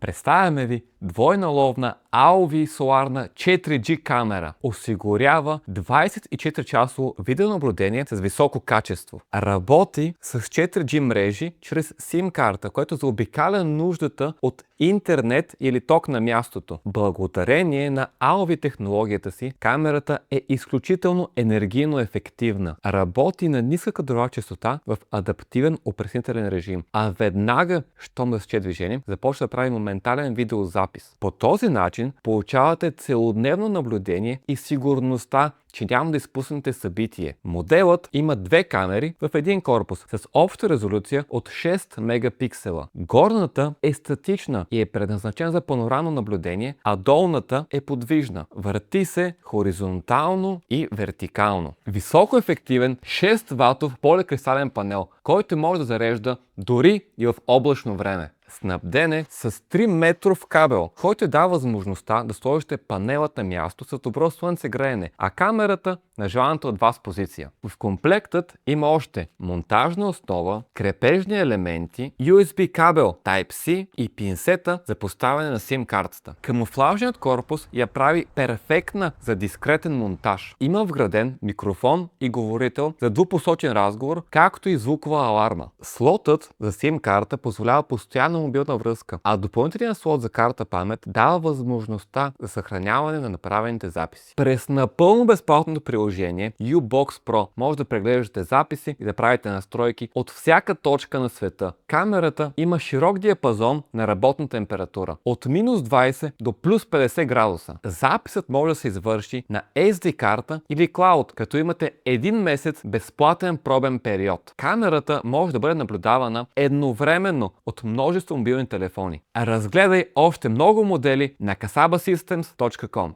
Представяме ви двойналовна AOV соларна 4G камера. Осигурява 24-часово видеонаблюдение с високо качество. Работи с 4G мрежи чрез SIM карта, което заобикаля нуждата от интернет или ток на мястото. Благодарение на AOV технологията си, камерата е изключително енергийно ефективна. Работи на ниска кадрова честота в адаптивен опреснителен режим, а веднага, щом засече движение, започва да прави моментален видеозапис. По този начин получавате целодневно наблюдение и сигурността, че няма да изпуснете събитие. Моделът има две камери в един корпус с обща резолюция от 6 мегапиксела. Горната е статична и е предназначена за панорамно наблюдение, а долната е подвижна. Върти се хоризонтално и вертикално. Високо ефективен 6 ватов полекристален панел, който може да зарежда дори и в облачно време. Снабден е с 3 метров кабел, който дава възможността да сложите панелът на място с добро слънцегреене, а камерата на желаната от вас позиция. В комплектът има още монтажна основа, крепежни елементи, USB кабел Type-C и пинсета за поставяне на SIM картата. Камуфлажният корпус я прави перфектна за дискретен монтаж. Има вграден микрофон и говорител за двупосочен разговор, както и звукова аларма. Слотът за SIM карта позволява постоянна мобилна връзка, а допълнителният слот за карта памет дава възможността за съхраняване на направените записи. През напълно безплатното приложение U-Box Pro може да преглеждате записи и да правите настройки от всяка точка на света. Камерата има широк диапазон на работна температура от минус 20 до плюс 50 градуса. Записът може да се извърши на SD карта или клауд, като имате един месец безплатен пробен период. Камерата може да бъде наблюдавана едновременно от множество мобилни телефони. Разгледай още много модели на kasabasystems.com.